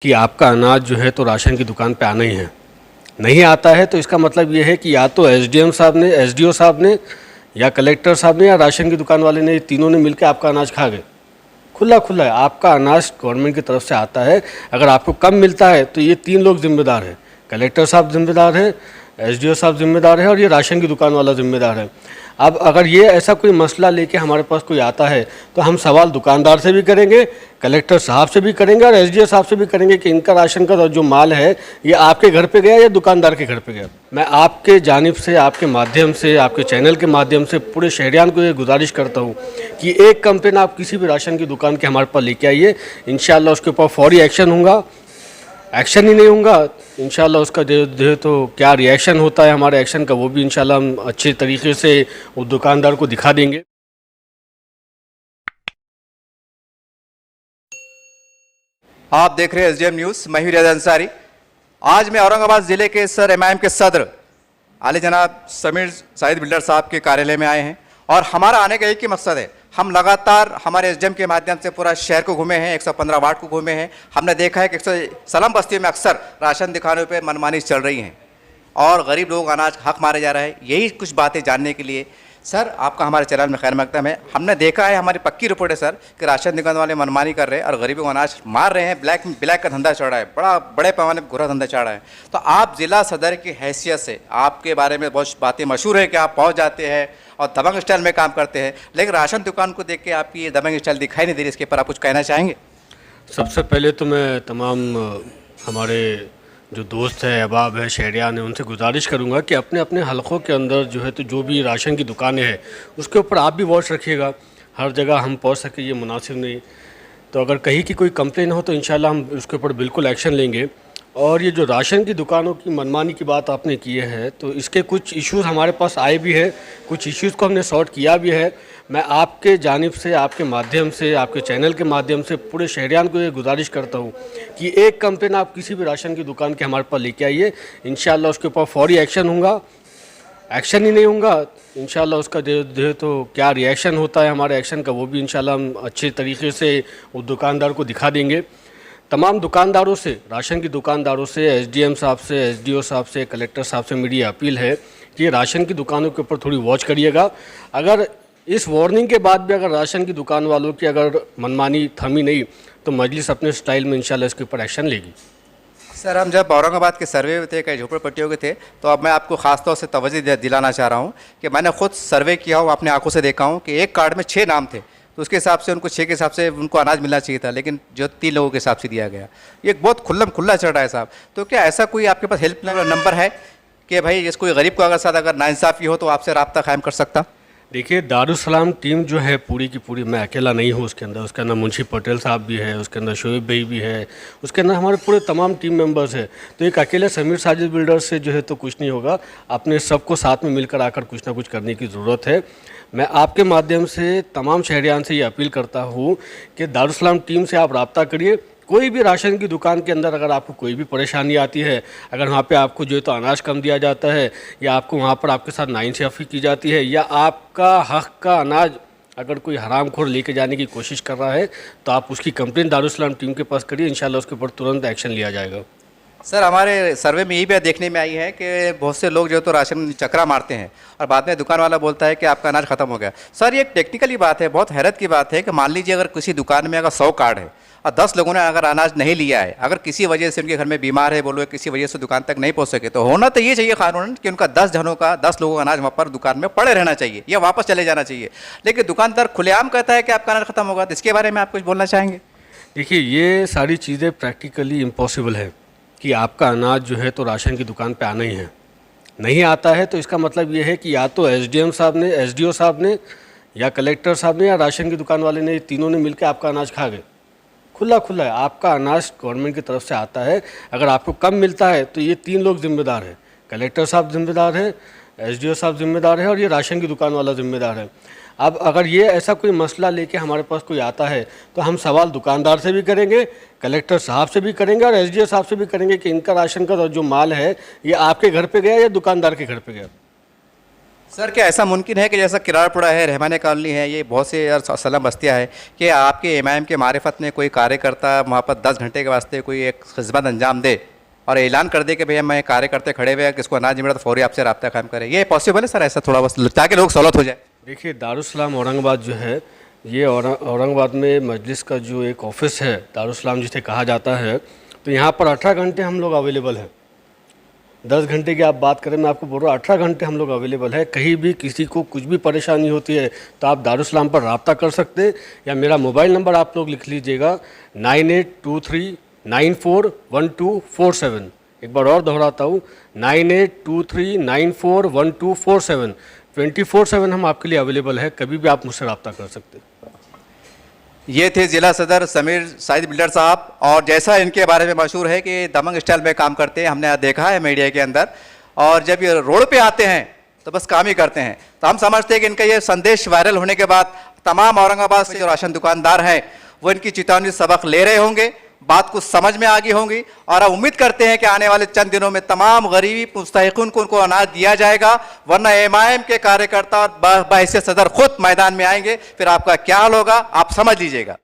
कि आपका अनाज जो है तो राशन की दुकान पे आना ही है। नहीं आता है तो इसका मतलब ये है कि या तो एसडीएम साहब ने, एसडीओ साहब ने, या कलेक्टर साहब ने, या राशन की दुकान वाले ने, तीनों ने मिलकर आपका अनाज खा गए। खुला खुला है, आपका अनाज गवर्नमेंट की तरफ से आता है। अगर आपको कम मिलता है तो ये तीन लोग जिम्मेदार हैं। कलेक्टर साहब जिम्मेदार है, एसडीओ साहब जिम्मेदार है, और ये राशन की दुकान वाला जिम्मेदार है। अब अगर ये ऐसा कोई मसला लेके हमारे पास कोई आता है तो हम सवाल दुकानदार से भी करेंगे, कलेक्टर साहब से भी करेंगे, और एसडीओ साहब से भी करेंगे कि इनका राशन का जो माल है ये आपके घर पे गया या दुकानदार के घर पे गया। मैं आपके जानिब से, आपके माध्यम से, आपके चैनल के माध्यम से पूरे शहरियान को ये गुजारिश करता हूँ कि एक कंप्लेन आप किसी भी राशन की दुकान के हमारे पास लेके आइए। इंशाल्लाह उसके ऊपर फौरी एक्शन होगा। एक्शन ही नहीं होगा इंशाल्लाह उसका जो तो क्या रिएक्शन होता है हमारे एक्शन का, वो भी इंशाल्लाह हम अच्छे तरीके से उस दुकानदार को दिखा देंगे। आप देख रहे हैं एसडीएम न्यूज़। मैं हूं रियाज अंसारी। आज मैं औरंगाबाद ज़िले के सर एमआईएम के सदर आले जनाब समीर साहिद बिल्डर साहब के कार्यालय में आए हैं और हमारा आने का एक ही मकसद है। हम लगातार हमारे एसडीएम के माध्यम से पूरा शहर को घूमे हैं, 115 वार्ड को घूमे हैं। हमने देखा है कि सलम बस्ती में अक्सर राशन दुकानों पर मनमानी चल रही हैं और गरीब लोग अनाज हक मारे जा रहा है। यही कुछ बातें जानने के लिए सर आपका हमारे चैनल में खैर मकदम है। हमने देखा है, हमारी पक्की रिपोर्ट है सर, कि राशन दुकान वाले मनमानी कर रहे हैं और गरीबों को अनाज मार रहे हैं। ब्लैक का धंधा चढ़ा है, बड़े पैमाने पर बुरा धंधा चढ़ा है। तो आप जिला सदर की हैसियत से आपके बारे में बहुत बातें मशहूर है कि आप पहुंच जाते हैं और दबंग स्टाइल में काम करते हैं, लेकिन राशन दुकान को देख के आपकी ये दबंग स्टाइल दिखाई नहीं दे रही। इसके ऊपर आप कुछ कहना चाहेंगे? सबसे पहले तो मैं तमाम हमारे जो दोस्त हैं, अहबाब है, शहरियान हैं, उनसे गुजारिश करूंगा कि अपने अपने हलक़ों के अंदर जो है तो जो भी राशन की दुकानें हैं उसके ऊपर आप भी वॉच रखिएगा। हर जगह हम पहुंच सके ये मुनासिब नहीं। तो अगर कहीं की कोई कंप्लेन हो तो इंशाल्लाह हम उसके ऊपर बिल्कुल एक्शन लेंगे। और ये जो राशन की दुकानों की मनमानी की बात आपने की है तो इसके कुछ इश्यूज़ हमारे पास आए भी हैं, कुछ इश्यूज़ को हमने सॉर्ट किया भी है। मैं आपके जानिब से, आपके माध्यम से, आपके चैनल के माध्यम से पूरे शहरियान को ये गुजारिश करता हूँ कि एक कंप्लेन आप किसी भी राशन की दुकान के हमारे पास लेके आइए। इंशाल्लाह उसके ऊपर फौरी एक्शन होगा। एक्शन ही नहीं होगा इंशाल्लाह उसका जो तो क्या रिएक्शन होता है हमारे एक्शन का, वो भी इंशाल्लाह हम अच्छे तरीके से उस दुकानदार को दिखा देंगे। तमाम दुकानदारों से, राशन की दुकानदारों से, एसडीएम साहब से, एसडीओ साहब से, कलेक्टर साहब से मेरी अपील है कि ये राशन की दुकानों के ऊपर थोड़ी वॉच करिएगा। अगर इस वार्निंग के बाद भी अगर राशन की दुकान वालों की अगर मनमानी थमी नहीं तो मजलिस अपने स्टाइल में इंशाल्लाह इसके ऊपर एक्शन लेगी। सर हम जब औरंगाबाद के सर्वे में थे, कई झोपड़पट्टियों के थे, तो अब मैं आपको खासतौर से तवज्जो दिलाना चाह रहा हूँ कि मैंने खुद सर्वे किया हूँ, अपने आंखों से देखा हूँ कि एक कार्ड में 6 नाम थे, तो उसके हिसाब से उनको 6 के हिसाब से उनको अनाज मिलना चाहिए था, लेकिन जो 3 लोगों के हिसाब से दिया गया। ये बहुत खुला चढ़ रहा है साहब। तो क्या ऐसा कोई आपके पास हेल्पलाइन नंबर है कि भाई जिस कोई गरीब को अगर साथ अगर नाइंसाफ़ी हो तो आपसे रब्ता कायम कर सकता? देखिए, दारुसलाम टीम जो है पूरी की पूरी, मैं अकेला नहीं हूँ उसके अंदर। उसके अंदर मुंशी पटेल साहब भी है, उसके अंदर शोएब भाई भी है, उसके अंदर हमारे पूरे तमाम टीम मेंबर्स हैं। तो एक अकेले समीर साजिद बिल्डर से जो है तो कुछ नहीं होगा। अपने सबको साथ में मिलकर आकर कुछ ना कुछ करने की ज़रूरत है। मैं आपके माध्यम से तमाम शहरियान से ये अपील करता हूँ कि दारुसलाम टीम से आप रब्ता करिए। कोई भी राशन की दुकान के अंदर अगर आपको कोई भी परेशानी आती है, अगर वहाँ पे आपको जो है तो अनाज कम दिया जाता है, या आपको वहाँ पर आपके साथ नाइंसाफ़ी की जाती है, या आपका हक़ का अनाज अगर कोई हरामखोर लेके जाने की कोशिश कर रहा है, तो आप उसकी कंप्लेंट दारुसलाम टीम के पास करिए। इंशाल्लाह उसके ऊपर तुरंत एक्शन लिया जाएगा। सर हमारे सर्वे में यही बात देखने में आई है कि बहुत से लोग जो तो राशन चक्रा मारते हैं और बाद में दुकान वाला बोलता है कि आपका अनाज ख़त्म हो गया। सर ये एक टेक्निकली बात है, बहुत हैरत की बात है कि मान लीजिए अगर किसी दुकान में अगर 100 कार्ड है और 10 लोगों ने अगर अनाज नहीं लिया है, अगर किसी वजह से उनके घर में बीमार है, बोलो किसी वजह से दुकान तक नहीं पहुंच सके, तो होना तो ये चाहिए कानून कि उनका 10 जनों का 10 लोगों का अनाज वहाँ पर दुकान में पड़े रहना चाहिए या वापस चले जाना चाहिए। लेकिन दुकानदार खुलेआम कहता है कि आपका अनाज खत्म होगा। तो इसके बारे में आप कुछ बोलना चाहेंगे? देखिए, ये सारी चीज़ें प्रैक्टिकली इम्पॉसिबल है कि आपका अनाज जो है तो राशन की दुकान पे आना ही है। नहीं आता है तो इसका मतलब ये है कि या तो एसडीएम साहब ने, एसडीओ साहब ने, या कलेक्टर साहब ने, या राशन की दुकान वाले ने, तीनों ने मिलकर आपका अनाज खा गए। खुला खुला है, आपका अनाज गवर्नमेंट की तरफ से आता है। अगर आपको कम मिलता है तो ये 3 लोग जिम्मेदार हैं। कलेक्टर साहब जिम्मेदार है, एसडीओ साहब जिम्मेदार है, और ये राशन की दुकान वाला जिम्मेदार है। अब अगर ये ऐसा कोई मसला लेके हमारे पास कोई आता है तो हम सवाल दुकानदार से भी करेंगे, कलेक्टर साहब से भी करेंगे, और एसडीओ साहब से भी करेंगे कि इनका राशन का जो माल है ये आपके घर पे गया या दुकानदार के घर पे गया। सर क्या ऐसा मुमकिन है कि जैसा किराड़पुरा है, रहमानी कॉलोनी है, ये बहुत से यार सलम बस्तियाँ हैं कि आपके एमआईएम के मारिफत में कोई कार्यकर्ता वहाँ पर 10 घंटे के वास्ते कोई एक खिदमत अंजाम दे और ऐलान कर दे कि भैया मैं कार्यकर्ते खड़े हुए हैं, किसको अनाज मिला तो फौरी आपसे रब्ता कायम करें, ये पॉसिबल है सर ऐसा थोड़ा बस ताकि लोग सहूलत हो जाए? देखिए, दारुसलाम औरंगाबाद जो है, ये औरंगाबाद में मजलिस का जो एक ऑफिस है, दारुसलाम जिसे कहा जाता है, तो यहाँ पर 18 घंटे हम लोग अवेलेबल हैं। 10 घंटे की आप बात करें, मैं आपको बोल रहा हूँ 18 घंटे हम लोग अवेलेबल है। कहीं भी किसी को कुछ भी परेशानी होती है तो आप दारुसलाम पर रब्ता कर सकते हैं, या मेरा मोबाइल नंबर आप लोग लिख लीजिएगा 9823941247। एक बार और दोहराता हूँ, 9823941247। 24/7 हम आपके लिए अवेलेबल है, कभी भी आप मुझसे रब्ता कर सकते हैं। ये थे जिला सदर समीर साइद बिल्डर साहब, और जैसा इनके बारे में मशहूर है कि दबंग स्टाइल में काम करते हैं, हमने देखा है मीडिया के अंदर, और जब ये रोड पे आते हैं तो बस काम ही करते हैं। तो हम समझते हैं कि इनका ये संदेश वायरल होने के बाद तमाम औरंगाबाद से जो राशन दुकानदार हैं वो इनकी चेतावनी सबक ले रहे होंगे, बात कुछ समझ में आ गई होंगी, और अब उम्मीद करते हैं कि आने वाले चंद दिनों में तमाम गरीबी मुस्तहिकुन को उनको अनाज दिया जाएगा, वरना एमआईएम के कार्यकर्ता और बहैसियत सदर खुद मैदान में आएंगे, फिर आपका क्या हाल होगा आप समझ लीजिएगा।